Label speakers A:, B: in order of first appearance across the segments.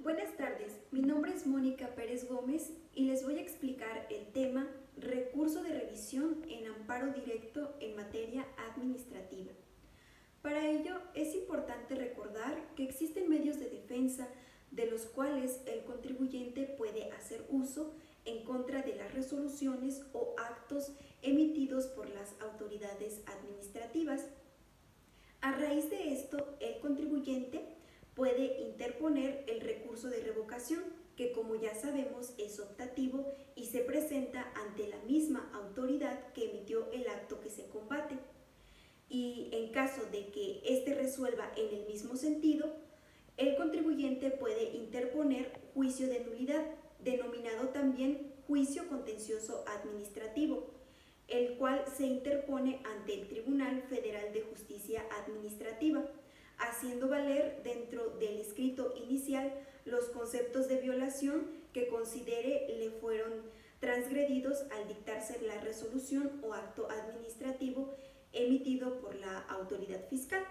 A: Buenas tardes, mi nombre es Mónica Pérez Gómez y les voy a explicar el tema recurso de revisión en amparo directo en materia administrativa. Para ello es importante recordar que existen medios de defensa de los cuales el contribuyente puede hacer uso en contra de las resoluciones o actos emitidos por las autoridades administrativas. A raíz de esto, el contribuyente puede interponer el recurso de revocación, que como ya sabemos es optativo y se presenta ante la misma autoridad que emitió el acto que se combate. Y en caso de que éste resuelva en el mismo sentido, el contribuyente puede interponer juicio de nulidad, denominado también juicio contencioso administrativo, el cual se interpone ante el Tribunal Federal de Justicia Administrativa, haciendo valer dentro del escrito inicial los conceptos de violación que considere le fueron transgredidos al dictarse la resolución o acto administrativo emitido por la autoridad fiscal.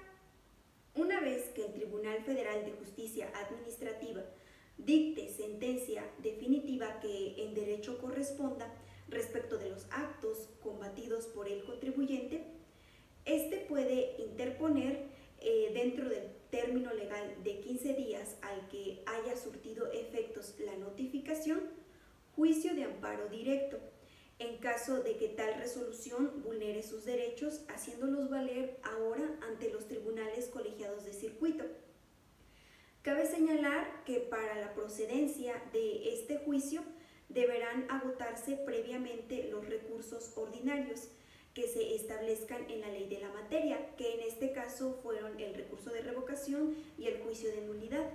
A: Una vez que el Tribunal Federal de Justicia Administrativa dicte sentencia definitiva que en derecho corresponda respecto de los actos combatidos por el contribuyente, este puede interponer dentro del término legal de 15 días al que haya surtido efectos la notificación, juicio de amparo directo, en caso de que tal resolución vulnere sus derechos, haciéndolos valer ahora ante los tribunales colegiados de circuito. Cabe señalar que para la procedencia de este juicio deberán agotarse previamente los recursos ordinarios que se establezcan en la ley de la materia, que en este caso fueron el recurso de revocación y el juicio de nulidad.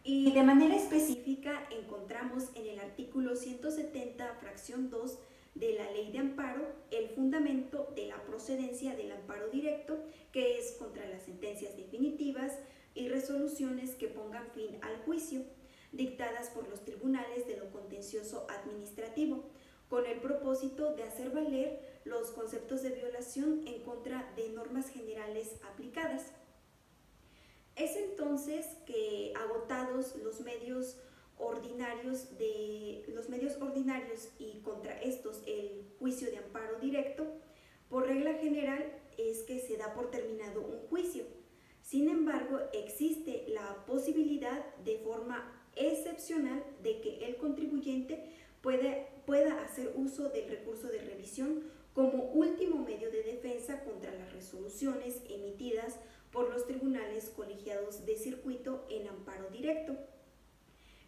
A: Y de manera específica encontramos en el artículo 170, fracción 2 de la ley de amparo, el fundamento de la procedencia del amparo directo, que es contra las sentencias definitivas y resoluciones que pongan fin al juicio, dictadas por los tribunales de lo contencioso administrativo, con el propósito de hacer valer los conceptos de violación en contra de normas generales aplicadas. Es entonces que, agotados los medios ordinarios y contra estos el juicio de amparo directo, por regla general es que se da por terminado un juicio. Sin embargo, existe la posibilidad de forma excepcional de que el contribuyente pueda hacer uso del recurso de revisión como último medio de defensa contra las resoluciones emitidas por los tribunales colegiados de circuito en amparo directo.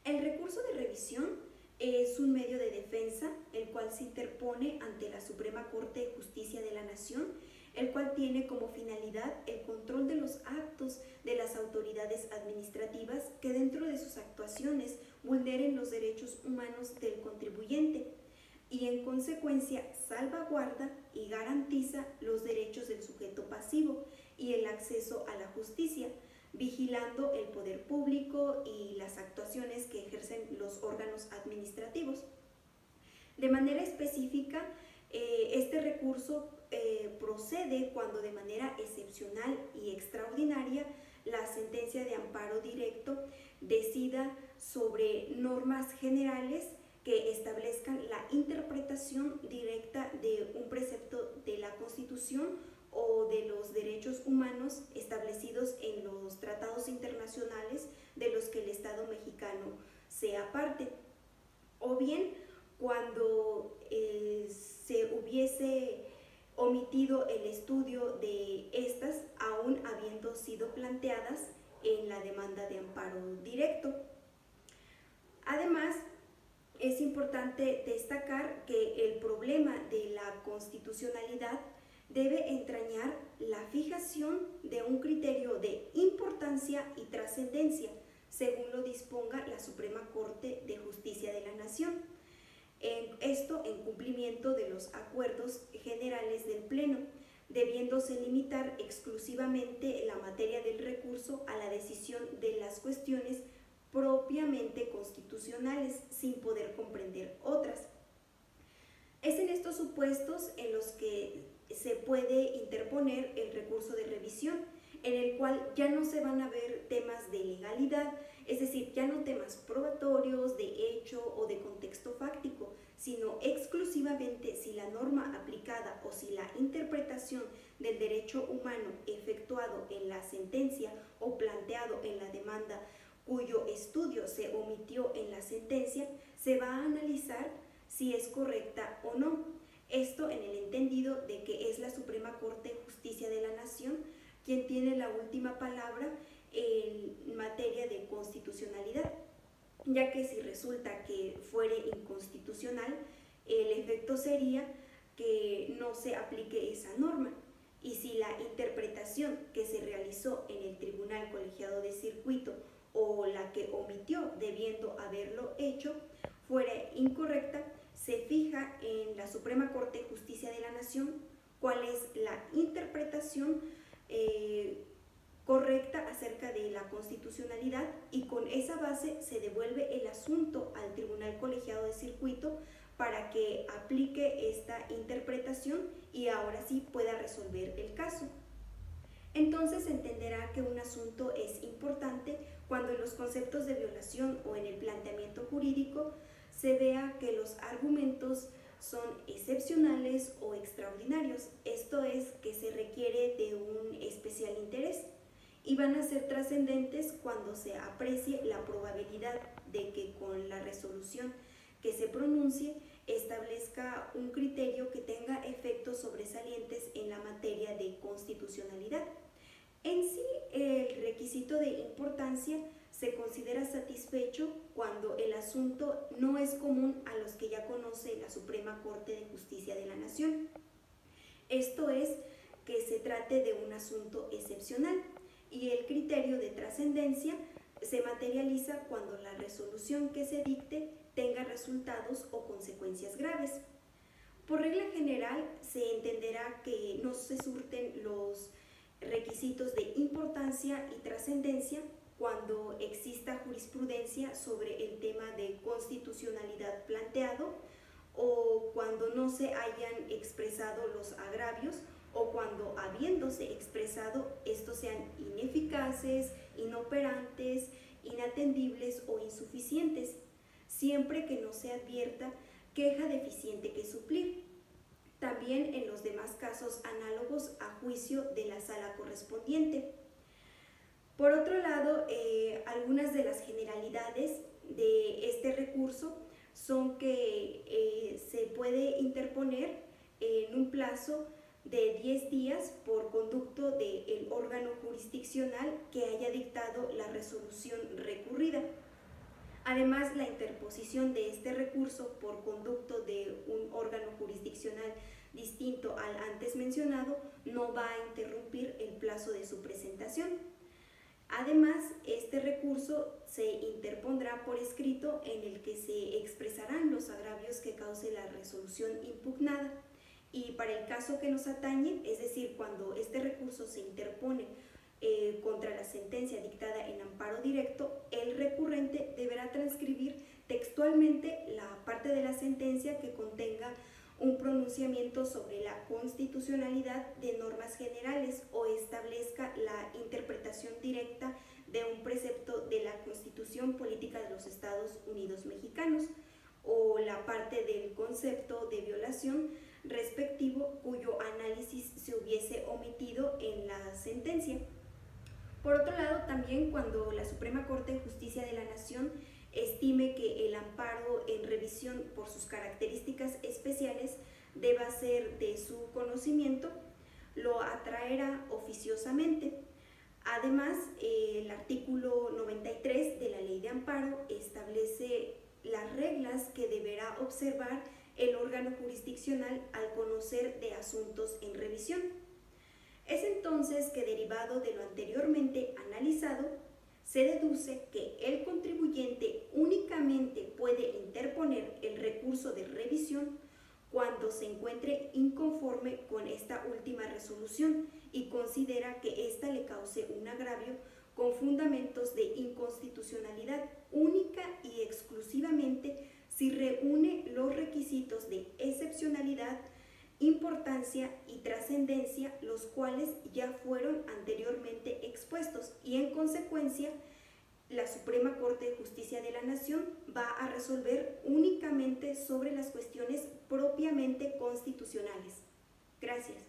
A: El recurso de revisión es un medio de defensa el cual se interpone ante la Suprema Corte de Justicia de la Nación, el cual tiene como finalidad el control de los actos de las autoridades administrativas que dentro de sus actuaciones vulneren los derechos humanos del contribuyente y en consecuencia salvaguarda y garantiza los derechos del sujeto pasivo y el acceso a la justicia, vigilando el poder público y las actuaciones que ejercen los órganos administrativos. De manera específica, este recurso procede cuando de manera excepcional y extraordinaria la sentencia de amparo directo decida sobre normas generales que establezcan la interpretación directa de un precepto de la Constitución o de los derechos humanos establecidos en los tratados internacionales de los que el Estado mexicano sea parte, o bien cuando se hubiese omitido el estudio de estas, aún habiendo sido planteadas en la demanda de amparo directo. Además, es importante destacar que el problema de la constitucionalidad debe entrañar la fijación de un criterio de importancia y trascendencia, según lo disponga la Suprema Corte de Justicia de la Nación. Esto en cumplimiento de los acuerdos generales del Pleno, debiéndose limitar exclusivamente la materia del recurso a la decisión de las cuestiones propiamente constitucionales, sin poder comprender otras. Es en estos supuestos en los que se puede interponer el recurso de revisión, en el cual ya no se van a ver temas de legalidad Es decir, ya no temas probatorios, de hecho o de contexto fáctico, sino exclusivamente si la norma aplicada o si la interpretación del derecho humano efectuado en la sentencia o planteado en la demanda cuyo estudio se omitió en la sentencia, se va a analizar si es correcta o no. Esto en el entendido de que es la Suprema Corte de Justicia de la Nación quien tiene la última palabra en materia de constitucionalidad, ya que si resulta que fuere inconstitucional, el efecto sería que no se aplique esa norma. Y si la interpretación que se realizó en el Tribunal Colegiado de Circuito o la que omitió debiendo haberlo hecho fuera incorrecta, se fija en la Suprema Corte de Justicia de la Nación cuál es la interpretación correcta acerca de la constitucionalidad, y con esa base se devuelve el asunto al Tribunal Colegiado de Circuito para que aplique esta interpretación y ahora sí pueda resolver el caso. Entonces se entenderá que un asunto es importante cuando en los conceptos de violación o en el planteamiento jurídico se vea que los argumentos son excepcionales o extraordinarios, esto es, que se requiere de un especial interés, y van a ser trascendentes cuando se aprecie la probabilidad de que con la resolución que se pronuncie establezca un criterio que tenga efectos sobresalientes en la materia de constitucionalidad. En sí, el requisito de importancia se considera satisfecho cuando el asunto no es común a los que ya conoce la Suprema Corte de Justicia de la Nación. Esto es, que se trate de un asunto excepcional, y el criterio de trascendencia se materializa cuando la resolución que se dicte tenga resultados o consecuencias graves. Por regla general, se entenderá que no se surten los requisitos de importancia y trascendencia cuando exista jurisprudencia sobre el tema de constitucionalidad planteado, o cuando no se hayan expresado los agravios, o cuando habiéndose expresado estos sean ineficaces, inoperantes, inatendibles o insuficientes, siempre que no se advierta queja deficiente que suplir. También en los demás casos análogos a juicio de la sala correspondiente. Por otro lado, algunas de las generalidades de este recurso son que se puede interponer en un plazo de 10 días por conducto del órgano jurisdiccional que haya dictado la resolución recurrida. Además, la interposición de este recurso por conducto de un órgano jurisdiccional distinto al antes mencionado no va a interrumpir el plazo de su presentación. Además, este recurso se interpondrá por escrito en el que se expresarán los agravios que cause la resolución impugnada. Y para el caso que nos atañe, es decir, cuando este recurso se interpone contra la sentencia dictada en amparo directo, el recurrente deberá transcribir textualmente la parte de la sentencia que contenga un pronunciamiento sobre la constitucionalidad de normas generales o establezca la interpretación directa de un precepto de la Constitución Política de los Estados Unidos Mexicanos, o la parte del concepto de violación respectivo cuyo análisis se hubiese omitido en la sentencia. Por otro lado, también cuando la Suprema Corte de Justicia de la Nación estime que el amparo en revisión por sus características especiales deba ser de su conocimiento, lo atraerá oficiosamente. Además, el artículo 93 de la Ley de Amparo establece las reglas que deberá observar el órgano jurisdiccional al conocer de asuntos en revisión. Es entonces que, derivado de lo anteriormente analizado, se deduce que el contribuyente únicamente puede interponer el recurso de revisión cuando se encuentre inconforme con esta última resolución y considera que ésta le cause un agravio con fundamentos de inconstitucionalidad única y exclusivamente si reúne los requisitos de excepcionalidad, importancia y trascendencia, los cuales ya fueron anteriormente expuestos, y en consecuencia la Suprema Corte de Justicia de la Nación va a resolver únicamente sobre las cuestiones propiamente constitucionales. Gracias.